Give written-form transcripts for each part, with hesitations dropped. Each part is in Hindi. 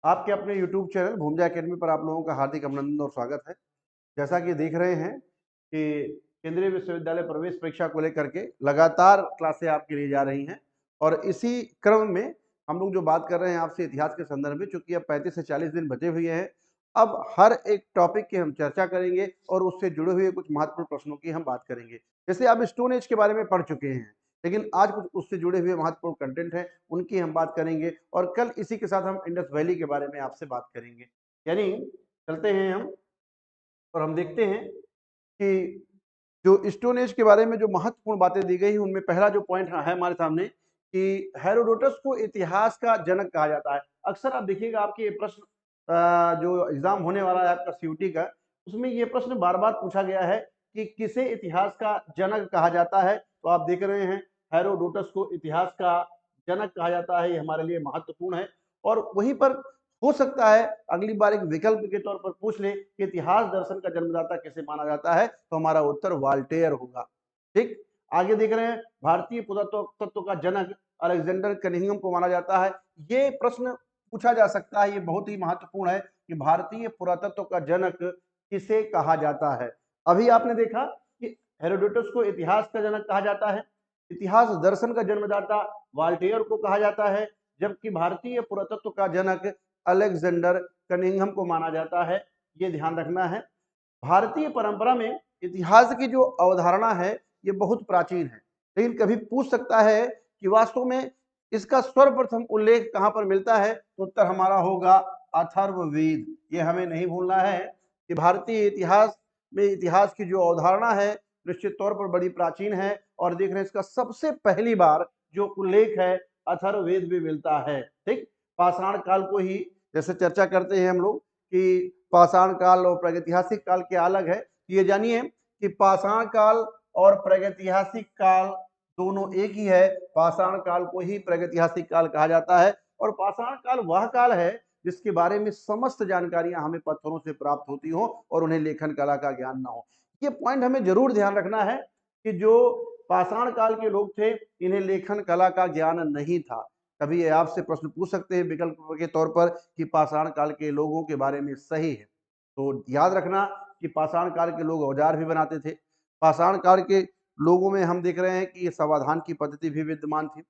आपके अपने YouTube चैनल भूमजा एकेडमी पर आप लोगों का हार्दिक अभिनंदन और स्वागत है। जैसा कि देख रहे हैं कि केंद्रीय विश्वविद्यालय प्रवेश परीक्षा को लेकर के लगातार क्लासें आपके लिए जा रही हैं और इसी क्रम में हम लोग जो बात कर रहे हैं आपसे इतिहास के संदर्भ में, चूंकि अब 35 से 40 दिन बचे हुए हैं। अब हर एक टॉपिक की हम चर्चा करेंगे और उससे जुड़े हुए कुछ महत्वपूर्ण प्रश्नों की हम बात करेंगे। जैसे आप स्टोन एज के बारे में पढ़ चुके हैं, लेकिन आज कुछ उससे जुड़े हुए महत्वपूर्ण कंटेंट है, उनकी हम बात करेंगे और कल इसी के साथ हम इंडस वैली के बारे में आपसे बात करेंगे। यानी चलते हैं हम और हम देखते हैं कि जो स्टोन एज के बारे में जो महत्वपूर्ण बातें दी गई हैं, उनमें पहला जो पॉइंट है हमारे सामने कि हेरोडोटस को इतिहास का जनक कहा जाता है। अक्सर आप देखिएगा आपके ये प्रश्न जो एग्जाम होने वाला है आपका सीयूटी का, उसमें ये प्रश्न बार-बार पूछा गया है कि किसे इतिहास का जनक कहा जाता है। तो आप देख रहे हैं हेरोडोटस को इतिहास का जनक कहा जाता है, ये हमारे लिए महत्वपूर्ण है। और वहीं पर हो सकता है अगली बार एक विकल्प के तौर पर पूछ ले कि इतिहास दर्शन का जन्मदाता किसे माना जाता है, तो हमारा उत्तर वाल्टेयर होगा। ठीक, आगे देख रहे हैं भारतीय पुरातत्व तत्व का जनक अलेक्जेंडर कनिंघम को माना जाता है। ये प्रश्न पूछा जा सकता है, ये बहुत ही महत्वपूर्ण है कि भारतीय पुरातत्व का जनक किसे कहा जाता है। अभी आपने देखा कि हेरोडोटस को इतिहास का जनक कहा जाता है, इतिहास दर्शन का जन्मदाता वाल्टेयर को कहा जाता है, जबकि भारतीय पुरातत्व का जनक अलेक्जेंडर कनिंघम को माना जाता है। ये ध्यान रखना है। भारतीय परंपरा में इतिहास की जो अवधारणा है ये बहुत प्राचीन है, लेकिन कभी पूछ सकता है कि वास्तव में इसका सर्वप्रथम उल्लेख कहाँ पर मिलता है, तो उत्तर हमारा होगा अथर्ववेद। ये हमें नहीं भूलना है कि भारतीय इतिहास में इतिहास की जो अवधारणा है निश्चित तौर पर बड़ी प्राचीन है और देख रहे हैं इसका सबसे पहली बार जो उल्लेख है अथर्ववेद में मिलता है। ठीक, पाषाण काल को ही जैसे चर्चा करते हैं हम लोग कि पाषाण काल और प्रागैतिहासिक काल क्या अलग है। ये जानिए कि पाषाण काल और प्रागैतिहासिक काल दोनों एक ही है। पाषाण काल को ही प्रागैतिहासिक काल कहा जाता है और पाषाण काल वह काल है जिसके बारे में समस्त जानकारियां हमें पत्थरों से प्राप्त होती हो और उन्हें लेखन कला का ज्ञान ना हो। ये पॉइंट हमें जरूर ध्यान रखना है कि जो पाषाण काल के लोग थे इन्हें लेखन कला का ज्ञान नहीं था। कभी ये आपसे प्रश्न पूछ सकते हैं विकल्प के तौर पर कि पाषाण काल के लोगों के बारे में सही है, तो याद रखना कि पाषाण काल के लोग औजार भी बनाते थे। पाषाण काल के लोगों में हम देख रहे हैं कि ये समाधान की पद्धति भी विद्यमान थी।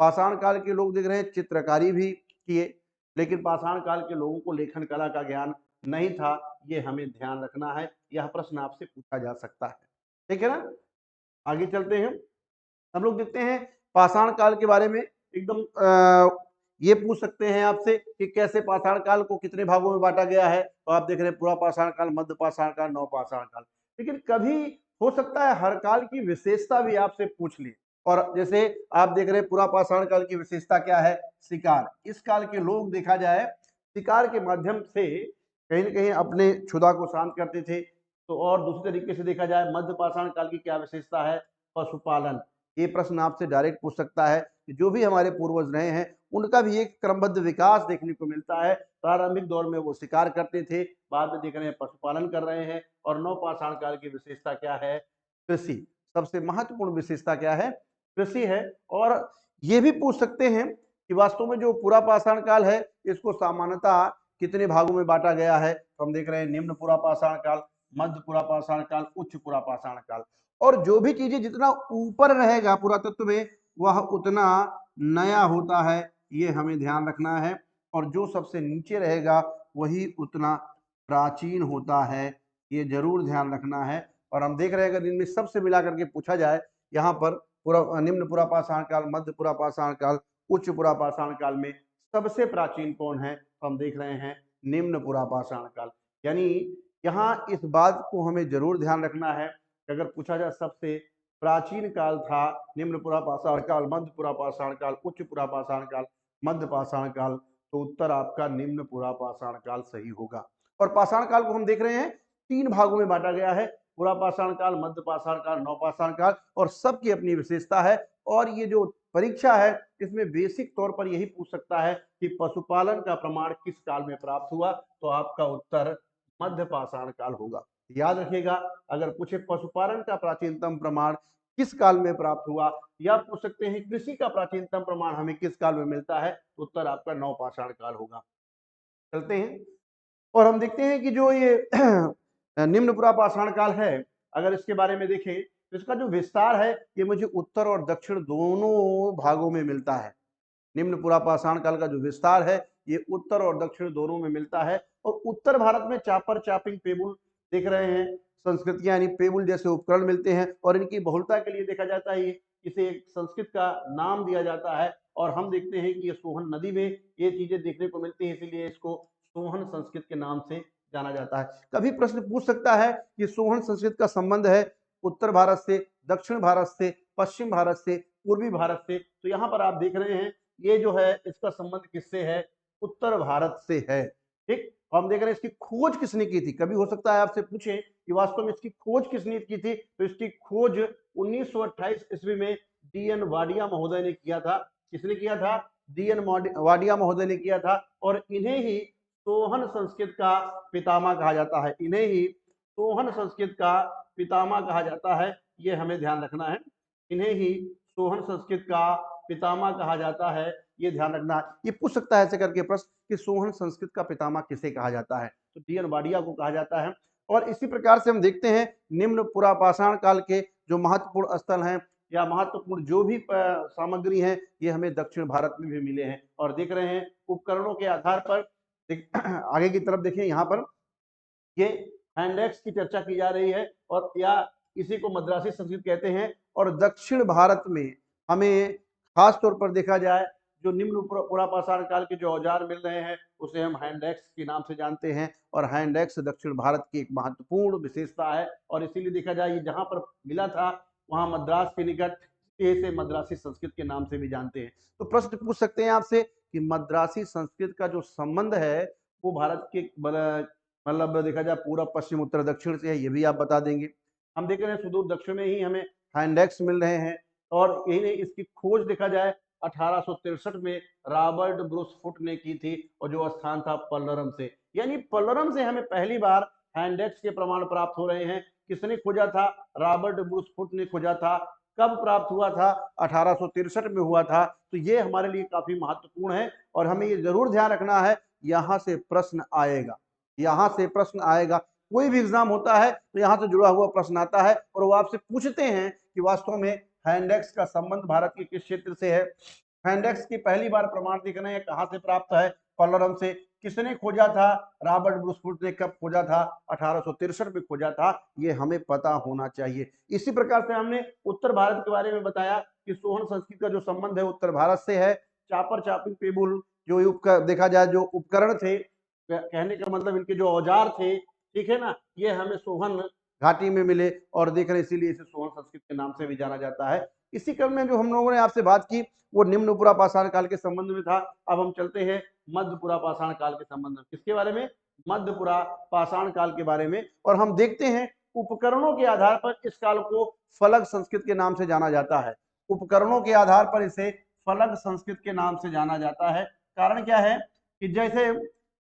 पाषाण काल के लोग देख रहे हैं चित्रकारी भी किए, लेकिन पाषाण काल के लोगों को लेखन कला का ज्ञान नहीं था। ये हमें ध्यान रखना है, यह प्रश्न आपसे पूछा जा सकता है। ठीक है ना, आगे चलते हैं। हम लोग देखते हैं पाषाण काल के बारे में एकदम ये पूछ सकते हैं आपसे कि कैसे पाषाण काल को कितने भागों में बांटा गया है। तो आप देख रहे हैं पूरा पाषाण काल, मध्य पाषाण काल, नव पाषाण काल। लेकिन कभी हो सकता है हर काल की विशेषता भी आपसे पूछ ले। और जैसे आप देख रहे हैं पूरा पाषाण काल की विशेषता क्या है, शिकार। इस काल के लोग देखा जाए शिकार के माध्यम से कहीं ना कहीं अपने क्षुधा को शांत करते थे। तो और दूसरे तरीके से देखा जाए मध्य पाषाण काल की क्या विशेषता है, पशुपालन। ये प्रश्न आपसे डायरेक्ट पूछ सकता है कि जो भी हमारे पूर्वज रहे हैं उनका भी एक क्रमबद्ध विकास देखने को मिलता है। प्रारंभिक दौर में वो शिकार करते थे, बाद में देख रहे हैं पशुपालन कर रहे हैं। और नवपाषाण काल की विशेषता क्या है, कृषि। सबसे महत्वपूर्ण विशेषता क्या है, कृषि है। और ये भी पूछ सकते हैं कि वास्तव में जो पूरा पाषाण काल है इसको सामान्यतः कितने भागों में बांटा गया है। तो हम देख रहे हैं निम्न पूरा पाषाण काल, मध्य पूरा पाषाण काल, उच्च पूरा पाषाण काल। और जो भी चीजें जितना ऊपर रहेगा पुरातत्व में वह उतना नया होता है, ये हमें ध्यान रखना है। और जो सबसे नीचे रहेगा वही उतना प्राचीन होता है, ये जरूर ध्यान रखना है। और हम देख रहे हैं अगर इनमें सबसे मिला करके पूछा जाए, यहाँ पर पूरा निम्न पुरा पाषाण काल, मध्य पुरा पाषाण काल, उच्च पुरा पाषाण काल में सबसे प्राचीन कौन है, तो हम देख रहे हैं निम्न पुरा पाषाण काल। यानी यहाँ इस बात को हमें जरूर ध्यान रखना है कि अगर पूछा जाए सबसे प्राचीन काल था निम्न पुरा पाषाण काल, मध्य पुरा पाषाण काल, उच्च पुरा पाषाण काल, मध्य पाषाण काल, तो उत्तर आपका निम्न पुरा पाषाण काल सही होगा। और पाषाण काल को हम देख रहे हैं तीन भागों में बांटा गया है, पुरा पाषाण काल, मध्य पाषाण काल, नव पाषाण काल, और सबकी अपनी विशेषता है। और ये जो परीक्षा है इसमें बेसिक तौर पर यही पूछ सकता है कि पशुपालन का प्रमाण किस काल में प्राप्त हुआ, तो आपका उत्तर मध्य पाषाण काल होगा। याद रखिएगा, अगर पूछे पशुपालन का प्राचीनतम प्रमाण किस काल में प्राप्त हुआ, या पूछ सकते हैं कृषि का प्राचीनतम प्रमाण हमें किस काल में मिलता है, तो उत्तर आपका नव पाषाण काल होगा। चलते हैं और हम देखते हैं कि जो ये निम्न पुरा पाषाण काल है, अगर इसके बारे में देखें तो इसका जो विस्तार है ये मुझे उत्तर और दक्षिण दोनों भागों में मिलता है। निम्न पुरा पाषाण काल का जो विस्तार है ये उत्तर और दक्षिण दोनों में मिलता है। और उत्तर भारत में चापर, चापिंग, पेबुल देख रहे हैं, संस्कृतियां यानी पेबुल जैसे उपकरण मिलते हैं और इनकी बहुलता के लिए देखा जाता है इसे एक संस्कृत का नाम दिया जाता है। और हम देखते हैं कि ये सोहन नदी में ये चीजें देखने को मिलती है, इसीलिए इसको सोहन संस्कृत के नाम से जाना जाता है। कभी प्रश्न पूछ सकता है कि सोहन संस्कृत का संबंध है उत्तर भारत से, दक्षिण भारत से, पश्चिम भारत से, पूर्वी भारत से। तो यहाँ पर आप देख रहे हैं ये जो है इसका संबंध किससे है, उत्तर भारत से है। ठीक, हम देख रहे हैं इसकी खोज किसने की थी। कभी हो सकता है आपसे पूछे कि वास्तव में इसकी खोज किसने की थी, तो इसकी खोज 1928 ईस्वी में डी.एन. वाडिया महोदय ने किया था। किसने किया था? डी.एन. वाडिया महोदय ने किया था। और इन्हें ही सोहन संस्कृत का पितामह कहा जाता है। इन्हें ही सोहन संस्कृत का पितामह कहा जाता है, ये हमें ध्यान रखना है। इन्हें ही सोहन संस्कृत का पितामह कहा जाता है, ये ध्यान रखना है। ये पूछ सकता है ऐसे करके प्रश्न कि सोहन संस्कृत का पितामह किसे कहा जाता है, तो डी.एन. वाडिया को कहा जाता है। और इसी प्रकार से हम देखते हैं निम्न पुरा पाषाण काल के जो महत्वपूर्ण स्थल हैं या महत्वपूर्ण जो भी सामग्री है ये हमें दक्षिण भारत में भी मिले हैं। और देख रहे हैं उपकरणों के आधार पर आगे की तरफ देखें, यहाँ पर ये हैंडेक्स की चर्चा की जा रही है और या इसी को मद्रासी संस्कृत कहते हैं। और दक्षिण भारत में हमें खास तौर पर देखा जाए जो निम्न पुरा पाषाण काल के जो औजार मिल रहे हैं उसे हम हैंडेक्स के नाम से जानते हैं। और हैंडेक्स दक्षिण भारत की एक महत्वपूर्ण विशेषता है और इसीलिए देखा जाए ये जहां पर मिला था वहां मद्रास के निकट, इसे मद्रासी संस्कृत के नाम से भी जानते हैं। तो प्रश्न पूछ सकते हैं आपसे कि मद्रासी संस्कृत का जो संबंध है वो भारत के मतलब देखा जाए पूरा, पश्चिम, उत्तर, दक्षिण से है, ये भी आप बता देंगे। हम देख रहे हैं सुदूर दक्षिण में ही हमें हैंडेक्स मिल रहे हैं और यही नहीं, इसकी खोज देखा जाए 1863 में रॉबर्ट ब्रूस फुट ने की थी और जो स्थान था पल्लरम से। यानी पल्लरम से हमें पहली बार हैंडेक्स के प्रमाण प्राप्त हो रहे हैं। किसने खोजा था? रॉबर्ट ब्रूस फुट ने खोजा था। कब प्राप्त हुआ था? 1863 में हुआ था। तो ये हमारे लिए काफी महत्वपूर्ण है और हमें ये जरूर ध्यान रखना है, यहां से प्रश्न आएगा, यहां से प्रश्न आएगा। कोई भी एग्जाम होता है तो यहां से जुड़ा हुआ प्रश्न आता है और वो आपसे पूछते हैं कि वास्तव में हैंडेक्स का संबंध भारत के किस क्षेत्र से है। हैंडेक्स की पहली बार प्रमाण दिखना है कहां से प्राप्त है? पल्लरम से। किसने खोजा था? रॉबर्ट ब्रूस फुट ने। कब खोजा था? 1863 में खोजा था। ये हमें पता होना चाहिए। इसी प्रकार से हमने उत्तर भारत के बारे में बताया कि सोहन संस्कृति का जो संबंध है उत्तर भारत से है। चापर, चापिंग, पेबुल जो देखा जाए जो उपकरण थे, कहने का मतलब इनके जो औजार थे, ठीक है ना, ये हमें सोहन घाटी में मिले और देख रहे इसीलिए इसे सोहन संस्कृत के नाम से भी जाना जाता है। इसी क्रम में जो हम लोगों ने आपसे बात की वो निम्न पुरा पाषाण काल के संबंध में था। अब हम चलते हैं मध्य पुरा पाषाण काल के संबंध में। किसके बारे में? मध्य पुरा पाषाण काल के बारे में। और हम देखते हैं उपकरणों के आधार पर इस काल को फलक संस्कृत के नाम से जाना जाता है। उपकरणों के आधार पर इसे फलक संस्कृत के नाम से जाना जाता है। कारण क्या है कि जैसे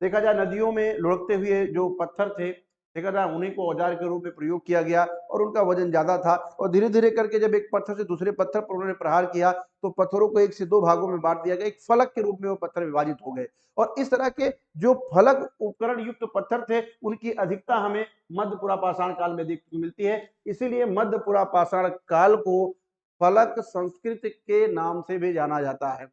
देखा जाए नदियों में लुढ़कते हुए जो पत्थर थे, देखा जाए उन्हीं को औजार के रूप में प्रयोग किया गया और उनका वजन ज्यादा था। और धीरे धीरे करके जब एक पत्थर से दूसरे पत्थर पर उन्होंने प्रहार किया तो पत्थरों को एक से दो भागों में बांट दिया गया, एक फलक के रूप में वो पत्थर विभाजित हो गए। और इस तरह के जो फलक उपकरण युक्त पत्थर थे उनकी अधिकता हमें मध्य पुरा पाषाण काल में देखने को मिलती है। इसीलिए मध्य पुरा पाषाण काल को फलक संस्कृत के नाम से भी जाना जाता है।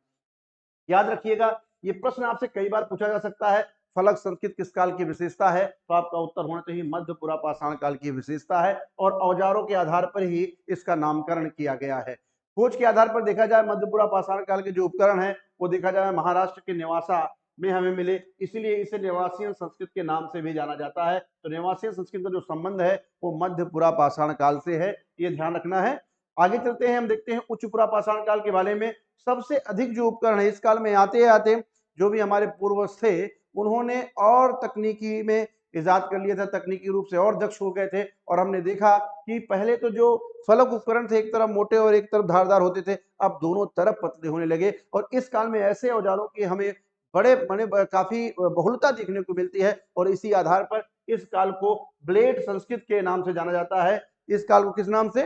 याद रखिएगा, ये प्रश्न आपसे कई बार पूछा जा सकता है, फलक संस्कृत किस काल की विशेषता है? तो आपका उत्तर होना चाहिए मध्य पुरा पाषाण काल की विशेषता है और औजारों के आधार पर ही इसका नामकरण किया गया है। खोज के आधार पर देखा जाए मध्य पुरा पाषाण काल के जो उपकरण है वो देखा जाए महाराष्ट्र के नेवासा में हमें मिले, इसलिए इसे नेवासियन संस्कृत के नाम से भी जाना जाता है। तो नेवासियन संस्कृत का जो संबंध है वो मध्य पुरा पाषाण काल से है, ये ध्यान रखना है। आगे चलते हैं, हम देखते हैं उच्च पुरा पाषाण काल के बारे में। सबसे अधिक जो उपकरण है इस काल में आते आते जो भी हमारे पूर्वज थे उन्होंने और तकनीकी में इजाद कर लिया था, तकनीकी रूप से और दक्ष हो गए थे। और हमने देखा कि पहले तो जो फलक उपकरण थे एक तरफ मोटे और एक तरफ धारदार होते थे, अब दोनों तरफ पतले होने लगे। और इस काल में ऐसे औजारों की हमें बड़े बड़े काफी बहुलता देखने को मिलती है और इसी आधार पर इस काल को ब्लेड संस्कृत के नाम से जाना जाता है। इस काल को किस नाम से?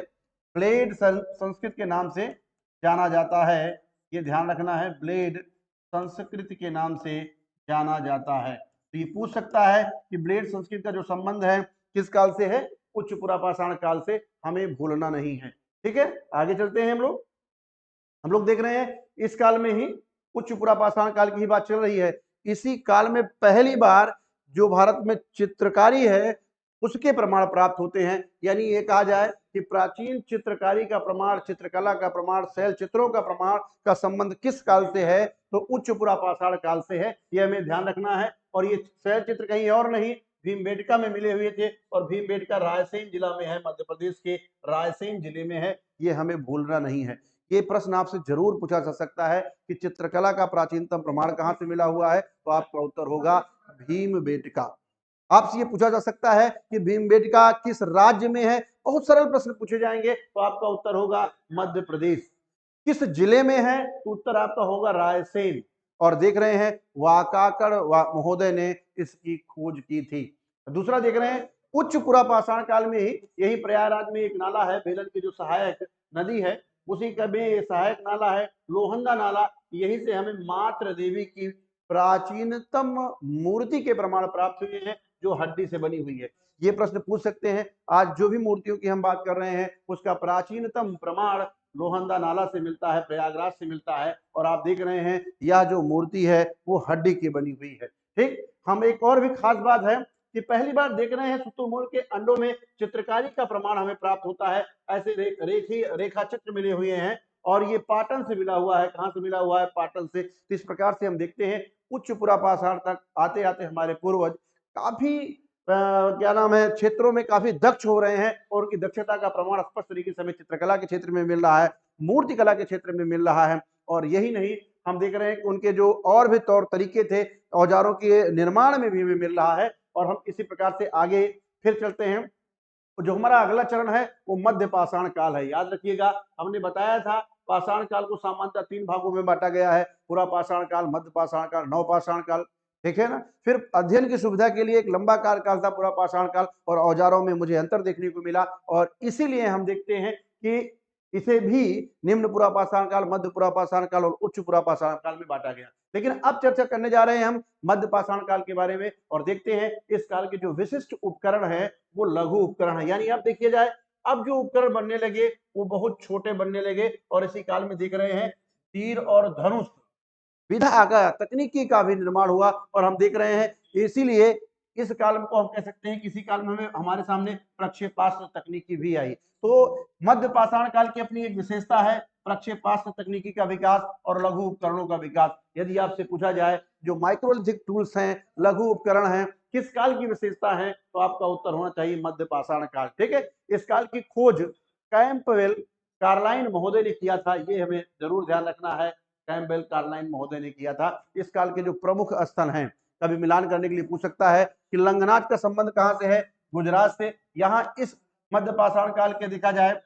ब्लेड संस्कृत के नाम से जाना जाता है, ये ध्यान रखना है, ब्लेड संस्कृत के नाम से जाना जाता है। तो ये पूछ सकता है कि ब्लेड संस्कृत का जो संबंध है किस काल से है, उच्च पुरापाषाण काल से, हमें भूलना नहीं है। ठीक है, आगे चलते हैं। हम लोग देख रहे हैं इस काल में ही उच्च पुरापाषाण काल की ही बात चल रही है। इसी काल में पहली बार जो भारत में चित्रकारी है उसके प्रमाण प्राप्त होते हैं। यानी ये कहा जाए कि प्राचीन चित्रकारी का प्रमाण, चित्रकला का प्रमाण, शैल चित्रों का प्रमाण का संबंध किस काल से है, तो उच्च पुरापाषाण काल से है। यह हमें ध्यान रखना है। और ये शैल चित्र कहीं और नहीं, भीमबेटका में मिले हुए थे, और भीमबेटका रायसेन जिला में है, मध्य प्रदेश के रायसेन जिले में है। ये हमें भूलना नहीं है। ये प्रश्न आपसे जरूर पूछा जा सकता है कि चित्रकला का प्राचीनतम प्रमाण कहां से मिला हुआ है, तो आपका उत्तर होगा भीमबेटका। आपसे ये पूछा जा सकता है कि भीमबेटका किस राज्य में है, बहुत सरल प्रश्न पूछे जाएंगे, तो आपका उत्तर होगा मध्य प्रदेश। किस जिले में है, तो उत्तर आपका होगा रायसेन। और देख रहे हैं वाकाकर महोदय ने इसकी खोज की थी। दूसरा देख रहे हैं उच्च पुरापाषाण काल में ही यही प्रयागराज में एक नाला है, बेलन की जो सहायक नदी है, उसी का भी सहायक नाला है लोहंदा नाला। यही से हमें मात्र देवी की प्राचीनतम मूर्ति के प्रमाण प्राप्त हुए हैं, जो हड्डी से बनी हुई है। ये प्रश्न पूछ सकते हैं। आज जो भी मूर्तियों की हम बात कर रहे हैं उसका प्राचीनतम प्रमाण लोहंदा नाला से मिलता है, प्रयागराज से मिलता है। और आप देख रहे हैं यह जो मूर्ति है वो हड्डी की बनी हुई है। ठीक, हम एक और भी खास बात है कि पहली बार देख रहे हैं शुतुरमुर्ग के अंडों में चित्रकारी का प्रमाण हमें प्राप्त होता है। ऐसे रेखा चित्र मिले हुए हैं, और ये पाटन से मिला हुआ है। कहां से मिला हुआ है? पाटन से। तो इस प्रकार से हम देखते हैं उच्च पुरापाषाण तक आते आते हमारे पूर्वज काफी क्या नाम है, क्षेत्रों में काफी दक्ष हो रहे हैं, और उनकी दक्षता का प्रमाण स्पष्ट तरीके से हमें चित्रकला के क्षेत्र में मिल रहा है, मूर्ति कला के क्षेत्र में मिल रहा है। और यही नहीं, हम देख रहे हैं कि उनके जो और भी तौर तरीके थे औजारों के निर्माण में भी हमें मिल रहा है। और हम इसी प्रकार से आगे फिर चलते हैं। जो हमारा अगला चरण है वो मध्य पाषाण काल है। याद रखिएगा, हमने बताया था पाषाण काल को सामान्यतः 3 भागों में बांटा गया है, पूरा पाषाण काल, मध्य पाषाण काल, नवपाषाण काल। ठीक है ना। फिर अध्ययन की सुविधा के लिए एक लंबा काल था पूरा पाषाण काल, और औजारों में मुझे अंतर देखने को मिला, और इसीलिए हम देखते हैं कि इसे भी निम्न पुरा पाषाण काल, मध्य पुरा पाषाण काल और उच्च पुरा पाषाण काल में बांटा गया। लेकिन अब चर्चा करने जा रहे हैं हम मध्य पाषाण काल के बारे में, और देखते हैं इस काल के जो विशिष्ट उपकरण है वो लघु उपकरण है। यानी अब देखिए जाए, अब जो उपकरण बनने लगे वो बहुत छोटे बनने लगे, और इसी काल में देख रहे हैं तीर और धनुष विधा का, तकनीकी का भी निर्माण हुआ। और हम देख रहे हैं इसीलिए इस काल को हम कह सकते हैं, किसी काल में हमारे सामने प्रक्षेपास्त्र तकनीकी भी आई। तो मध्य पाषाण काल की अपनी एक विशेषता है प्रक्षेपास्त्र तकनीकी का विकास और लघु उपकरणों का विकास। यदि आपसे पूछा जाए जो माइक्रोलॉजिक टूल्स हैं, लघु उपकरण हैं, किस काल की विशेषता है, तो आपका उत्तर होना चाहिए मध्य पाषाण काल। ठीक है, इस काल की खोज कैंपबेल कार्लाइन महोदय ने किया था, ये हमें जरूर ध्यान रखना है। कैंपबेल कार्लाइन महोदय ने किया था। इस काल के जो प्रमुख स्थल हैं, कभी मिलान करने के लिए पूछ सकता है कि लंगनाथ का संबंध कहां से है? गुजरात से। यहाँ इस मध्य पाषाण काल के देखा जाए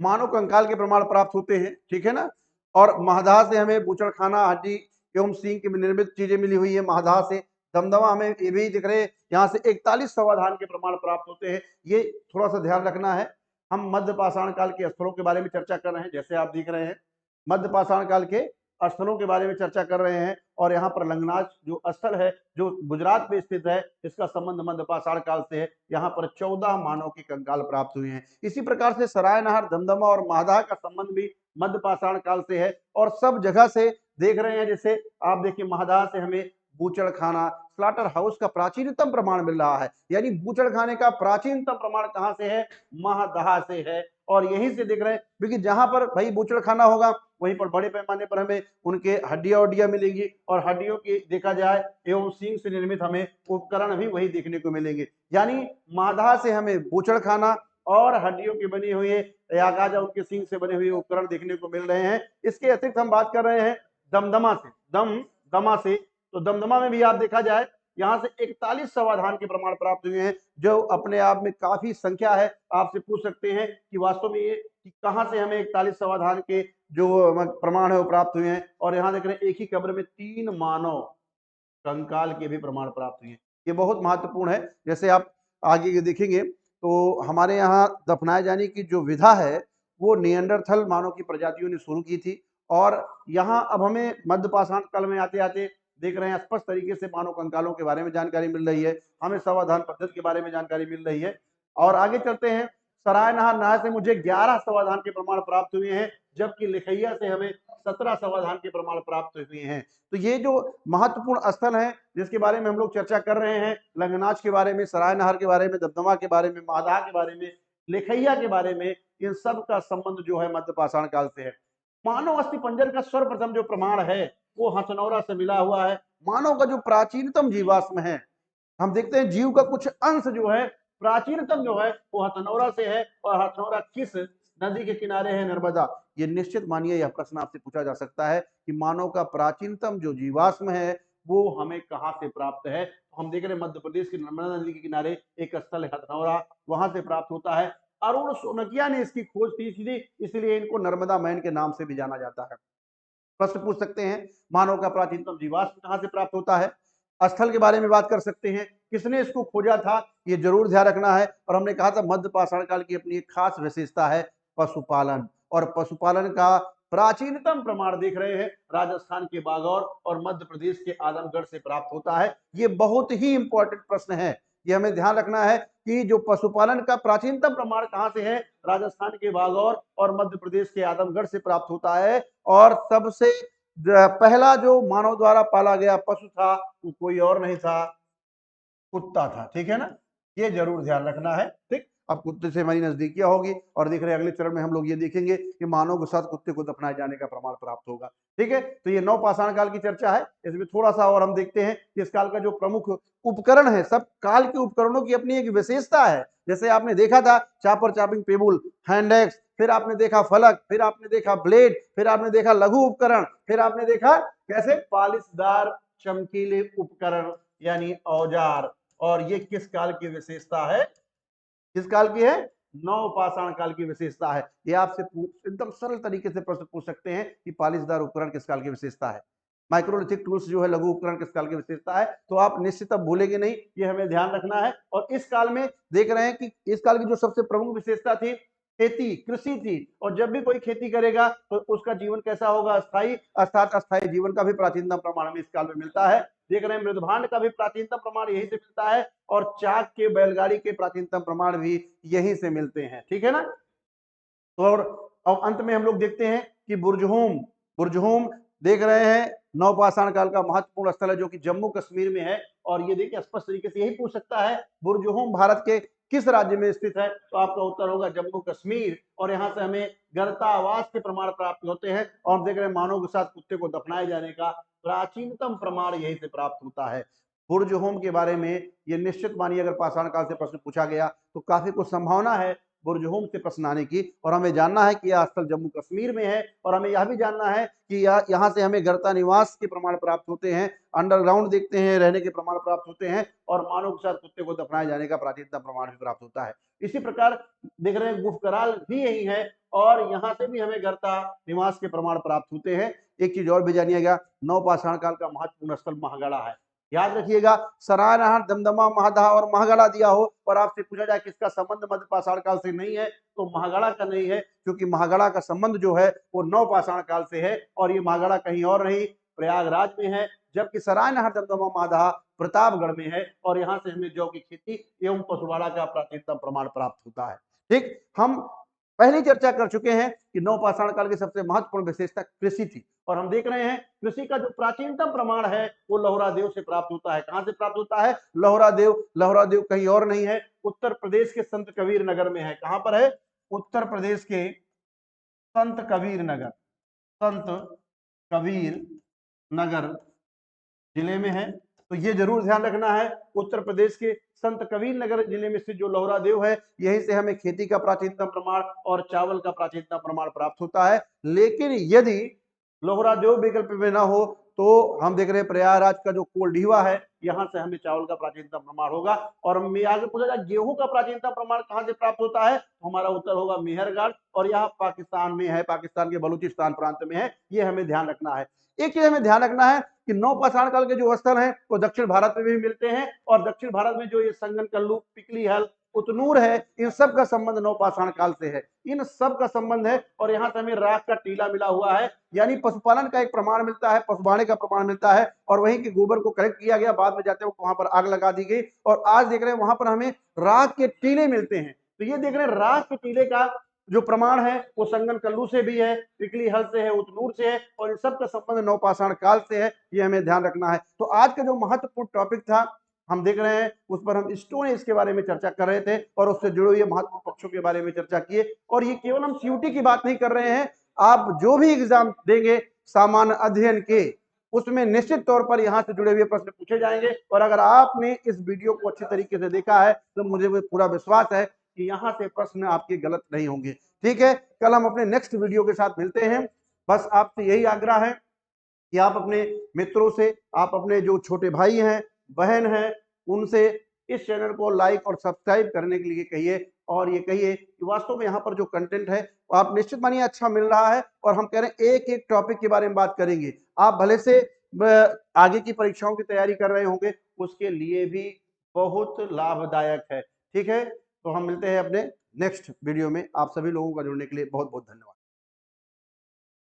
मानव कंकाल के प्रमाण प्राप्त होते हैं। ठीक है ना। और महादाह से हमें बूचड़खाना, हड्डी एवं सींग की निर्मित चीजें मिली हुई है महादाह से। दमदमा हमें ये भी दिख रहे हैं, यहाँ से 41 समाधान के प्रमाण प्राप्त होते हैं। ये थोड़ा सा ध्यान रखना है। हम मध्य पाषाण काल के स्थलों के बारे में चर्चा कर रहे हैं, जैसे आप देख रहे हैं मध्य पाषाण काल के स्थलों के बारे में चर्चा कर रहे हैं। और यहाँ पर लंगनाथ जो स्थल है जो गुजरात में स्थित है, इसका संबंध मध्य पाषाण काल से है। यहाँ पर 14 मानव के कंकाल प्राप्त हुए हैं। इसी प्रकार से सरायनहर, दमदमा और महादाह का संबंध भी मध्य पाषाण काल से है। और सब जगह से देख रहे हैं, जैसे आप देखिए महादाह से हमें बूचड़खाना, स्लाटर हाउस का प्राचीनतम प्रमाण मिल रहा है। यानी बूचड़खाने का प्राचीनतम प्रमाण कहां से है? महादाह से है। और यहीं से देख रहे हैं, क्योंकि जहां पर भाई बूचड़खाना होगा वहीं पर बड़े पैमाने पर हमें उनके हड्डियां उड्डियां मिलेंगी, और हड्डियों की देखा जाए एवं सींग से निर्मित हमें उपकरण भी वही देखने को मिलेंगे। यानी महादाह से हमें बूचड़खाना और हड्डियों की बनी हुई यागाजा, उनके सींग से बने हुए उपकरण देखने को मिल रहे हैं। इसके अतिरिक्त हम बात कर रहे हैं दमदमा से। दमदमा से, तो दमदमा में भी आप देखा जाए यहाँ से 41 समाधान के प्रमाण प्राप्त हुए हैं, जो अपने आप में काफी संख्या है। आपसे पूछ सकते हैं कि वास्तव में ये कि कहां से हमें 41 समाधान के जो प्रमाण है वो प्राप्त हुए हैं। और यहाँ देख रहे हैं एक ही कब्र में 3 मानव कंकाल के भी प्रमाण प्राप्त हुए हैं। ये बहुत महत्वपूर्ण है। जैसे आप आगे देखेंगे तो हमारे यहाँ दफनाए जाने की जो विधा है वो निएंडरथल मानव की प्रजातियों ने शुरू की थी। और यहाँ अब हमें मध्य पाषाण काल में आते आते देख रहे हैं स्पष्ट तरीके से मानव कंकालों के बारे में जानकारी मिल रही है, हमें समाधान पद्धति के बारे में जानकारी मिल रही है। और आगे चलते हैं, सरायनहर नहर से मुझे 11 समाधान के प्रमाण प्राप्त हुए हैं, जबकि लिखैया से हमें 17 समाधान के प्रमाण प्राप्त हुए हैं। तो ये जो महत्वपूर्ण स्थल है जिसके बारे में हम लोग चर्चा कर रहे हैं, लंगनाच के बारे में, सरायनहर के बारे में, दमदमा के बारे में, माधा के बारे में, लिखैया के बारे में, इन सब का संबंध जो है मध्य पाषाण काल से है। मानव अस्थिपंजर का सर्वप्रथम जो प्रमाण है वो हथनौरा से मिला हुआ है। मानव का जो प्राचीनतम जीवाश्म है, हम देखते हैं जीव का कुछ अंश जो है प्राचीनतम जो है वो हथनौरा से है। और हथनौरा किस नदी के किनारे है? नर्मदा। ये निश्चित मानिए, यह प्रश्न आपसे पूछा जा सकता है कि मानव का प्राचीनतम जो जीवाश्म है वो हमें कहां से प्राप्त है। तो हम देख रहे हैं मध्य प्रदेश की नर्मदा नदी के किनारे एक स्थल है हथनौरा, वहां से प्राप्त होता है। अरुण सोनकिया ने इसकी खोज की थी, इसलिए इनको नर्मदा मैन के नाम से भी जाना जाता है। प्रश्न पूछ सकते हैं, मानव का प्राचीनतम जीवाश्म कहां से प्राप्त होता है? स्थल के बारे में बात कर सकते हैं, किसने इसको खोजा था, ये जरूर ध्यान रखना है। और हमने कहा था मध्य पाषाण काल की अपनी एक खास विशेषता है पशुपालन, और पशुपालन का प्राचीनतम प्रमाण देख रहे हैं राजस्थान के बागौर और मध्य प्रदेश के आजमगढ़ से प्राप्त होता है। ये बहुत ही इंपॉर्टेंट प्रश्न है, ये हमें ध्यान रखना है कि जो पशुपालन का प्राचीनतम प्रमाण कहां से है? राजस्थान के बागौर और मध्य प्रदेश के आजमगढ़ से प्राप्त होता है। और सबसे पहला जो मानव द्वारा पाला गया पशु था वो कोई और नहीं था, कुत्ता था। ठीक है ना, ये जरूर ध्यान रखना है। ठीक, अब कुत्ते से हमारी नजदीकियां होगी और देख रहे हैं अगले चरण में हम लोग ये देखेंगे कि मानव के साथ कुत्ते को दफनाए जाने का प्रमाण प्राप्त होगा। ठीक है, तो ये नव पाषाण काल की चर्चा है। इसमें थोड़ा सा और हम देखते हैं कि इस काल का जो प्रमुख उपकरण है, सब काल के उपकरणों की अपनी एक विशेषता है। जैसे आपने देखा था चापर चॉपिंग पेबुल, हैंड एक्स, फिर आपने देखा फलक, फिर आपने देखा ब्लेड, फिर आपने देखा लघु उपकरण, फिर आपने देखा कैसे पालिशदार चमकीले उपकरण यानी औजार। और ये किस काल की विशेषता है? किस काल की है? नव पाषाण काल की विशेषता है। ये आपसे एकदम सरल तरीके से प्रश्न पूछ सकते हैं कि पालिशदार उपकरण किस काल की विशेषता है। माइक्रोलिथिक टूल्स जो है लघु उपकरण किस काल की विशेषता है? तो आप निश्चित अब भूलेंगे नहीं, ये हमें ध्यान रखना है। और इस काल में देख रहे हैं कि इस काल की जो सबसे प्रमुख विशेषता थी खेती, कृषि थी। और जब भी कोई खेती करेगा तो उसका जीवन कैसा होगा? अस्थायी, अर्थात अस्थायी जीवन का भी प्राचीनतम प्रमाण हमें इस काल में मिलता है। देख रहे हैं मृदभांड का भी प्राचीनतम प्रमाण यहीं से मिलता है, और चाक के, बैलगाड़ी के प्राचीनतम प्रमाण भी यहीं से मिलते हैं। ठीक है ना। तो और अब अंत में हम लोग देखते हैं कि बुर्जहूम, बुर्जहूम देख रहे हैं नवपाषाण काल का महत्वपूर्ण स्थल है जो कि जम्मू कश्मीर में है। और ये देखिए स्पष्ट तरीके से यही पूछ सकता है बुर्जहूम भारत के किस राज्य में स्थित है? तो आपका उत्तर होगा जम्मू कश्मीर। और यहाँ से हमें गर्तावास के प्रमाण प्राप्त होते हैं। और हम देख रहे हैं मानव के साथ कुत्ते को दफनाए जाने का प्राचीनतम प्रमाण यहीं से प्राप्त होता है। बुर्जहूम के बारे में ये निश्चित मानिए अगर पाषाण काल से प्रश्न पूछा गया तो काफी कुछ संभावना है बुर्जहूम से प्रश्न आने की। और हमें जानना है कि यह स्थल जम्मू कश्मीर में है। और हमें यह भी जानना है कि यहाँ से हमें गर्ता निवास के प्रमाण प्राप्त होते हैं, अंडरग्राउंड देखते हैं रहने के प्रमाण प्राप्त होते हैं, और मानव के साथ कुत्ते को दफनाए जाने का प्राचीनतम प्रमाण भी प्राप्त होता है। इसी प्रकार देख रहे हैं गुफकराल भी यही है, और यहाँ से भी हमें गर्ता निवास के प्रमाण प्राप्त होते हैं। एक चीज और भी जानिएगा, नवपाषाण काल का महत्वपूर्ण स्थल महागढ़ा है। याद रखिएगा, सरायनहर, दमदमा, महादा और महागढ़ा दिया हो और आपसे पूछा जाए किसका संबंध मध्य पाषाण काल से नहीं है, तो महागढ़ा का नहीं है, क्योंकि महागढ़ा का संबंध जो है वो नव पाषाण काल से है। और ये महागढ़ा कहीं और नहीं, प्रयागराज में है। जबकि सरायनहर, दमदमा, महादा प्रतापगढ़ में है। और यहाँ से हमें जौ की खेती एवं पशुवाड़ा का प्राचीनतम प्रमाण प्राप्त होता है। ठीक, हम पहले चर्चा कर चुके हैं कि नवपाषाण काल की सबसे महत्वपूर्ण विशेषता कृषि थी। और हम देख रहे हैं कृषि का जो प्राचीनतम प्रमाण है वो लोहरा देव से प्राप्त होता है। कहां से प्राप्त होता है? लोहरा देव। लोहरा देव कहीं और नहीं है, उत्तर प्रदेश के संत कबीर नगर में है। कहां पर है? उत्तर प्रदेश के संत कबीर नगर, संत कबीर नगर जिले में है। तो ये जरूर ध्यान रखना है, उत्तर प्रदेश के संत कबीर नगर जिले में स्थित जो लोहरा देव है, यहीं से हमें खेती का प्राचीनतम प्रमाण और चावल का प्राचीनतम प्रमाण प्राप्त होता है। लेकिन यदि लोहरा देव विकल्प में ना हो तो हम देख रहे हैं प्रयागराज का जो कोल्डीवा है, यहाँ से हमें चावल का प्राचीनतम प्रमाण होगा। और मैं आगे पूछा जाए गेहूं का प्राचीनतम प्रमाण कहां से प्राप्त होता है, तो हमारा उत्तर होगा मेहरगढ़। और यह पाकिस्तान में है, पाकिस्तान के बलूचिस्तान प्रांत में है। ये हमें ध्यान रखना है। एक चीज हमें ध्यान रखना है कि नवपाषाण काल के जो स्थल हैं वो दक्षिण भारत में भी मिलते हैं। और दक्षिण भारत में जो ये संगन कल्लू, पिकली हल, उतनूर है, इन सब का संबंध नवपाषाण काल से है, इन सब का संबंध है। और यहाँ से हमें राख का टीला मिला हुआ है, यानी पशुपालन का एक प्रमाण मिलता है, पशुवाड़े का प्रमाण मिलता है, और वहीं के गोबर को कलेक्ट किया गया, बाद में जाते वक्त वहां पर आग लगा दी गई, और आज देख रहे हैं वहां पर हमें राख के टीले मिलते हैं। तो ये देख रहे हैं राख के टीले का जो प्रमाण है वो संगन कल्लू से भी है, पिकली हल से है, उतनूर से है, और इन सब का संबंध नवपाषाण काल से है, ये हमें ध्यान रखना है। तो आज का जो महत्वपूर्ण टॉपिक था हम देख रहे हैं, उस पर हम स्टोन एज के बारे में चर्चा कर रहे थे और उससे जुड़े हुए महत्वपूर्ण पक्षों के बारे में चर्चा किए। और ये केवल हम सीयूटी की बात नहीं कर रहे हैं, आप जो भी एग्जाम देंगे सामान्य अध्ययन के, उसमें निश्चित तौर पर यहाँ से जुड़े हुए प्रश्न पूछे जाएंगे। और अगर आपने इस वीडियो को अच्छी तरीके से देखा है तो मुझे पूरा विश्वास है कि यहाँ से प्रश्न आपके गलत नहीं होंगे। ठीक है, कल हम अपने नेक्स्ट वीडियो के साथ मिलते हैं। बस आपसे यही आग्रह है कि आप अपने मित्रों से, आप अपने जो छोटे भाई हैं, बहन हैं, उनसे इस चैनल को लाइक और सब्सक्राइब करने के लिए कहिए, और ये कहिए कि वास्तव में यहाँ पर जो कंटेंट है वो आप निश्चित मानिए अच्छा मिल रहा है, और हम कह रहे हैं एक एक टॉपिक के बारे में बात करेंगे। आप भले से आगे की परीक्षाओं की तैयारी कर रहे होंगे, उसके लिए भी बहुत लाभदायक है। ठीक है, तो हम मिलते हैं अपने नेक्स्ट वीडियो में। आप सभी लोगों का जुड़ने के लिए बहुत बहुत धन्यवाद।